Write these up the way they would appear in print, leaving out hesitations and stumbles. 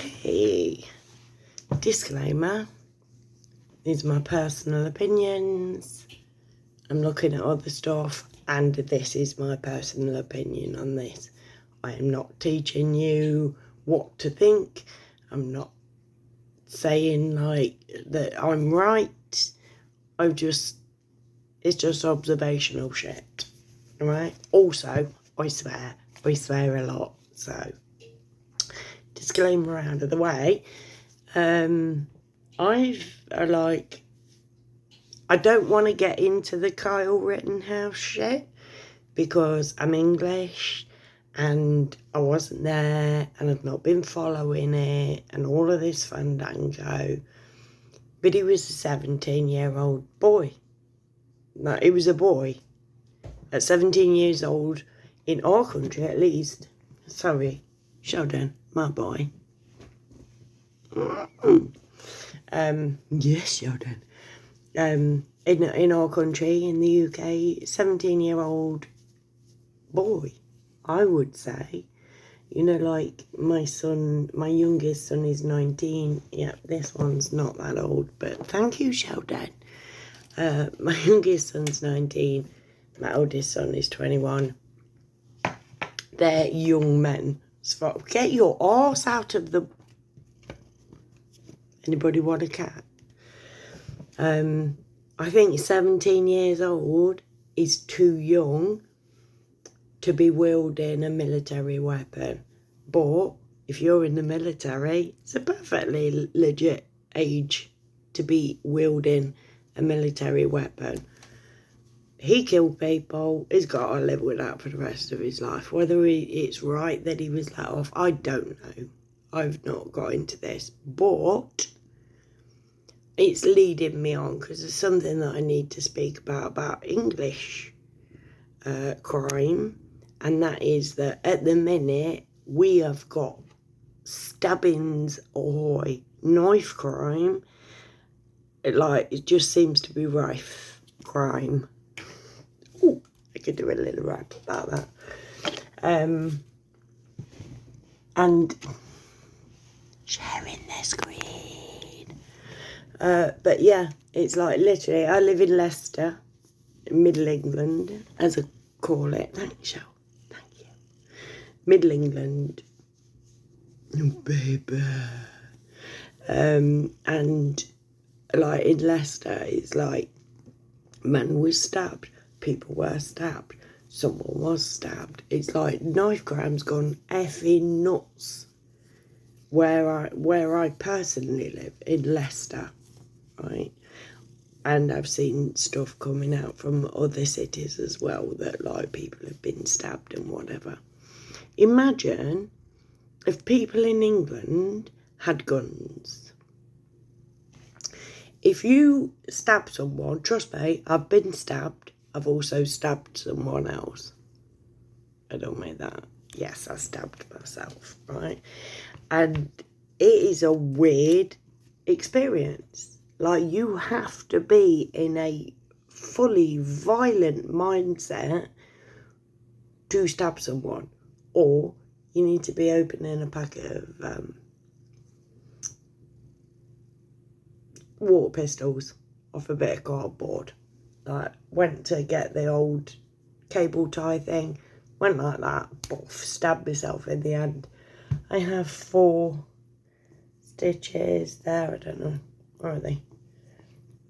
Okay, disclaimer, these are my personal opinions. I'm looking at other stuff and this is my personal opinion on this. I am not teaching you what to think. I'm not saying like that I'm right. It's just observational shit, alright? Also, I swear a lot, so disclaimer out of the way. I don't want to get into the Kyle Rittenhouse shit because I'm English and I wasn't there and I've not been following it and all of this fandango. But he was a 17-year-old boy. No, he was a boy at 17 years old in our country at least. Sorry, Sheldon, my boy. Yes, Sheldon. In our country, in the UK, 17-year-old boy, I would say. You know, like my youngest son is 19. Yeah, this one's not that old, but thank you, Sheldon. My youngest son's 19. My oldest son is 21. They're young men. So get your arse out of the... Anybody want a cat? I think 17 years old is too young to be wielding a military weapon. But if you're in the military, it's a perfectly legit age to be wielding a military weapon. He killed people. He's got to live with that for the rest of his life. Whether it's right that he was let off, I don't know. I've not got into this. But it's leading me on because there's something that I need to speak about English crime. And that is that at the minute, we have got stabbings ahoy, knife crime. It just seems to be rife crime. Oh, I could do a little rap about that. And sharing the screen. But yeah, it's like literally, I live in Leicester, Middle England, as I call it. Thanks, Shell. Thank you. Middle England. Oh, baby. And like in Leicester, it's like man was stabbed, people were stabbed, someone was stabbed. It's like knife crime's gone effing nuts where I personally live in Leicester, right? And I've seen stuff coming out from other cities as well that like people have been stabbed and whatever. Imagine if people in England had guns. If you stab someone, trust me, I've been stabbed. I've also stabbed someone else. I don't mean that. Yes, I stabbed myself, right? And it is a weird experience. Like, you have to be in a fully violent mindset to stab someone. Or you need to be opening a packet of water pistols off a bit of cardboard. Like, went to get the old cable tie thing, went like that, boof, stabbed myself in the hand. I have 4 stitches there. I don't know, where are they?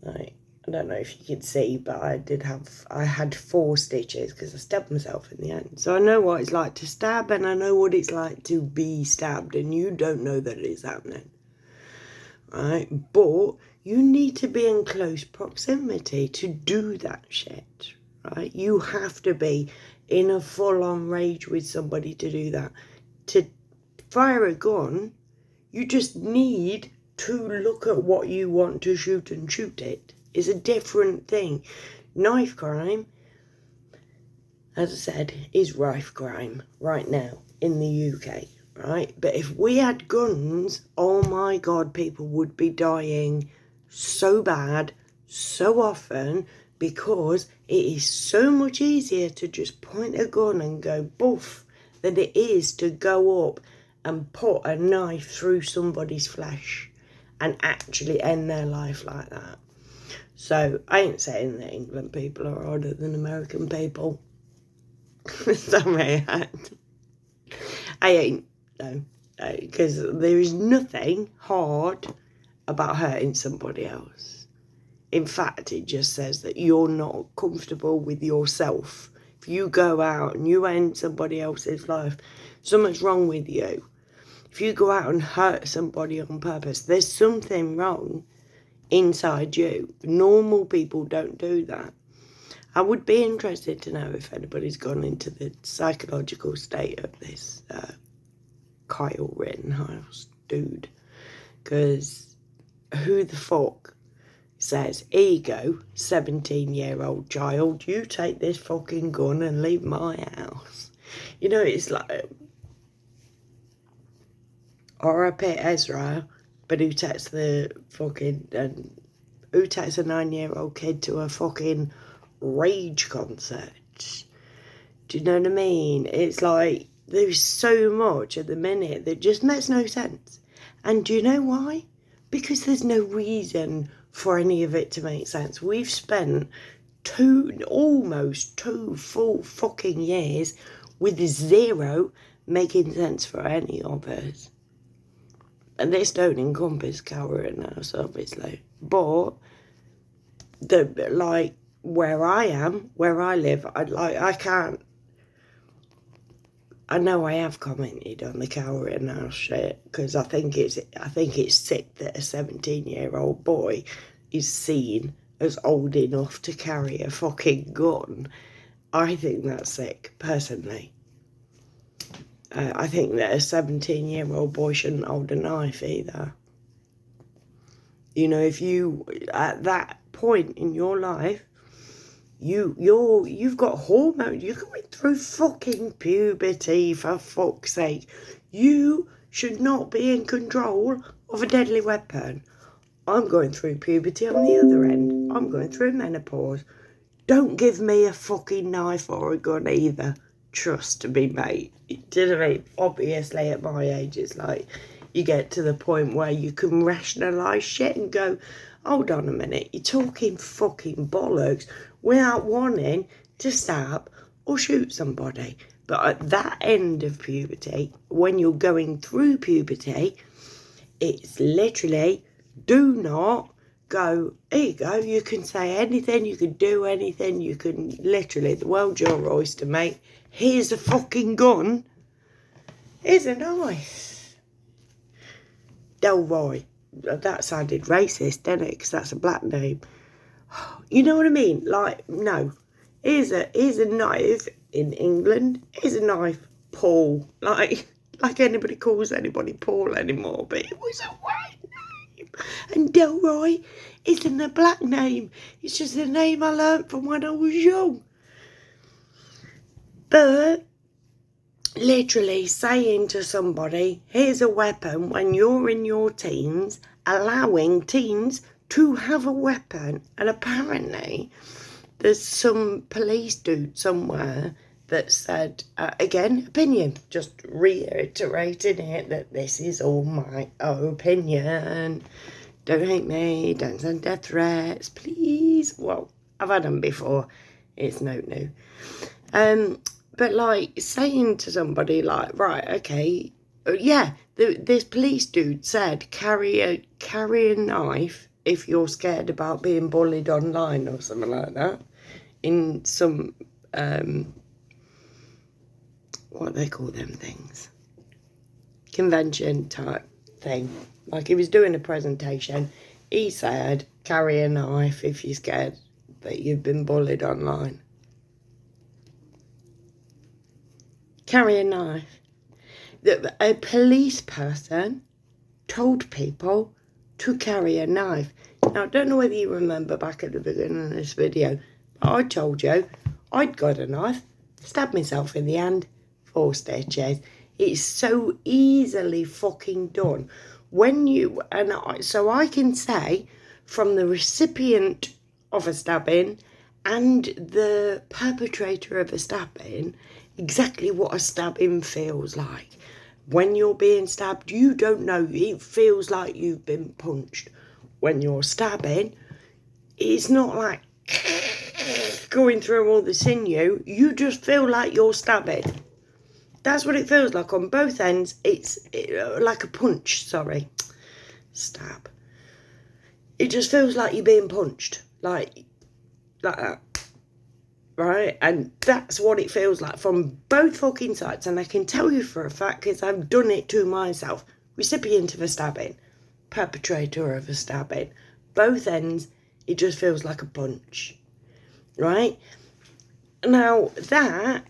Like, I don't know if you can see, but I had 4 stitches because I stabbed myself in the hand. So I know what it's like to stab, and I know what it's like to be stabbed, and you don't know that it's happening, right? But you need to be in close proximity to do that shit, right? You have to be in a full-on rage with somebody to do that. To fire a gun, you just need to look at what you want to shoot and shoot it. It's a different thing. Knife crime, as I said, is rife crime right now in the UK, right? But if we had guns, oh my God, people would be dying so bad, so often, because it is so much easier to just point a gun and go boof than it is to go up and put a knife through somebody's flesh and actually end their life like that. So I ain't saying that England people are harder than American people. Sorry, I ain't, no, because there is nothing hard about hurting somebody else. In fact, it just says that you're not comfortable with yourself. If you go out and you end somebody else's life, something's wrong with you. If you go out and hurt somebody on purpose, there's something wrong inside you. Normal people don't do that. I would be interested to know if anybody's gone into the psychological state of this Kyle Rittenhouse dude. Because who the fuck says, here you go, 17-year-old child, you take this fucking gun and leave my house. You know, it's like, R.I.P. Ezra, but who takes the fucking, who takes a 9-year-old kid to a fucking Rage concert? Do you know what I mean? It's like, there's so much at the minute that just makes no sense. And do you know why? Because there's no reason for any of it to make sense. We've spent almost two full fucking years with zero making sense for any of us. And this don't encompass Kyle Rittenhouse, obviously. But where I am, where I live, I can't. I know I have commented on the Kyle Rittenhouse shit because I think it's sick that a 17-year-old boy is seen as old enough to carry a fucking gun. I think that's sick, personally. I think that a 17-year-old boy shouldn't hold a knife either. You know, if you, at that point in your life, you've got hormones, you're going through fucking puberty, for fuck's sake. You should not be in control of a deadly weapon. I'm going through puberty on the other end. I'm going through menopause. Don't give me a fucking knife or a gun either. Trust me, mate. Do you know what I mean? Obviously, at my age, it's like you get to the point where you can rationalise shit and go, hold on a minute, you're talking fucking bollocks without wanting to stab or shoot somebody. But at that end of puberty, when you're going through puberty, it's literally, do not go, here you go, you can say anything, you can do anything, you can literally, the world's your oyster, mate. Here's a fucking gun. Here's a knife. Delroy. That sounded racist, didn't it? Because that's a black name. You know what I mean? Like, no. Here's a knife in England. Here's a knife, Paul. Like anybody calls anybody Paul anymore. But it was a white name. And Delroy isn't a black name. It's just a name I learnt from when I was young. But literally saying to somebody, here's a weapon when you're in your teens, allowing teens to have a weapon. And apparently there's some police dude somewhere that said, again, opinion, just reiterating it, that this is all my opinion. Don't hate me, don't send death threats, please. Well, I've had them before. It's no new. But like saying to somebody like, right, okay, yeah, this police dude said carry a knife if you're scared about being bullied online or something like that, in some what they call them things, convention type thing. Like he was doing a presentation, he said carry a knife if you're scared that you've been bullied online. Carry a knife. A police person told people to carry a knife. Now, I don't know whether you remember back at the beginning of this video, but I told you I'd got a knife, stabbed myself in the hand, 4 stitches. It's so easily fucking done. So I can say from the recipient of a stabbing and the perpetrator of a stabbing exactly what a stabbing feels like. When you're being stabbed, you don't know. It feels like you've been punched. When you're stabbing, it's not like going through all the sinew. You just feel like you're stabbing. That's what it feels like on both ends. It's like a punch, stab. It just feels like you're being punched, like that, right? And that's what it feels like from both fucking sides. And I can tell you for a fact, because I've done it to myself. Recipient of a stabbing, perpetrator of a stabbing. Both ends, it just feels like a punch, right? Now that,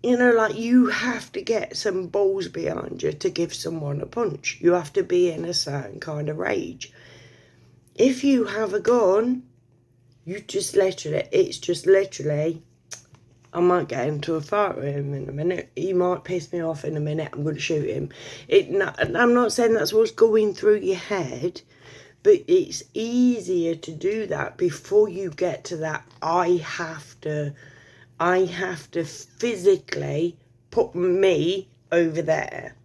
you know, like, you have to get some balls behind you to give someone a punch. You have to be in a certain kind of rage. If you have a gun, it's just literally, I might get into a fight with him in a minute. He might piss me off in a minute. I'm going to shoot him. I'm not saying that's what's going through your head, but it's easier to do that before you get to that I have to physically put me over there.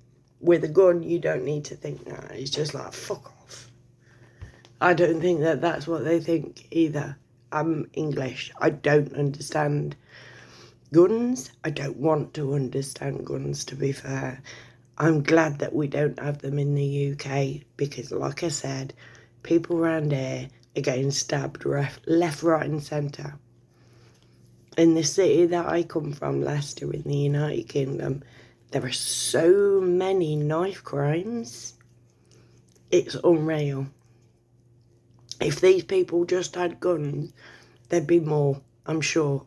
With a gun, you don't need to think that. It's just like, fuck off. I don't think that's what they think either. I'm English. I don't understand guns. I don't want to understand guns, to be fair. I'm glad that we don't have them in the UK because, like I said, people around here are getting stabbed left, right and centre. In the city that I come from, Leicester, in the United Kingdom, there are so many knife crimes. It's unreal. If these people just had guns, there'd be more, I'm sure,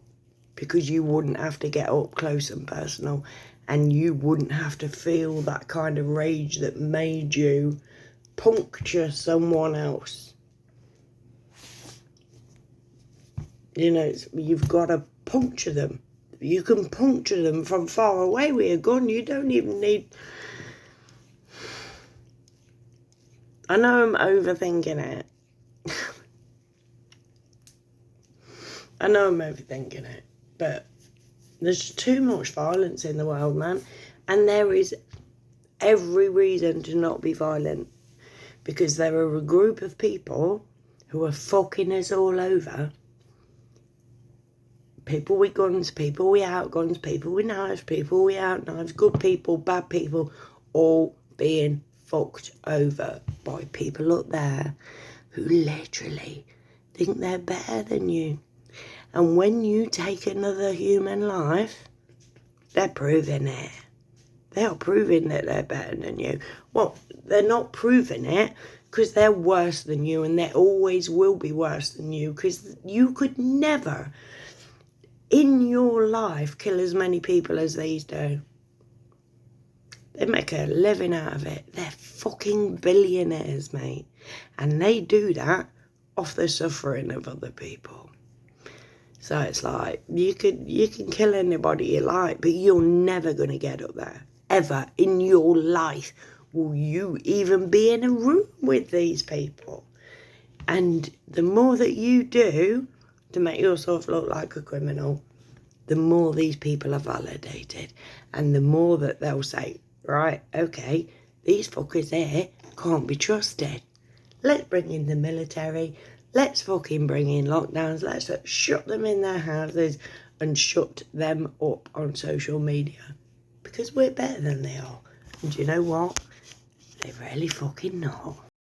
because you wouldn't have to get up close and personal, and you wouldn't have to feel that kind of rage that made you puncture someone else. You know, you've got to puncture them. You can puncture them from far away with a gun. You don't even need... I know I'm overthinking it. I know I'm overthinking it, but there's too much violence in the world, man. And there is every reason to not be violent, because there are a group of people who are fucking us all over. People with guns, people without guns, people with knives, people without knives, good people, bad people, all being fucked over by people up there who literally think they're better than you. And when you take another human life, they're proving it. They are proving that they're better than you. Well, they're not proving it because they're worse than you, and they always will be worse than you, because you could never in your life kill as many people as these do. They make a living out of it. They're fucking billionaires, mate. And they do that off the suffering of other people. So it's like, you can kill anybody you like, but you're never going to get up there. Ever in your life will you even be in a room with these people. And the more that you do to make yourself look like a criminal, the more these people are validated. And the more that they'll say, right, okay, these fuckers here can't be trusted. Let's bring in the military. Let's fucking bring in lockdowns. Let's shut them in their houses and shut them up on social media. Because we're better than they are. And you know what? They're really fucking not.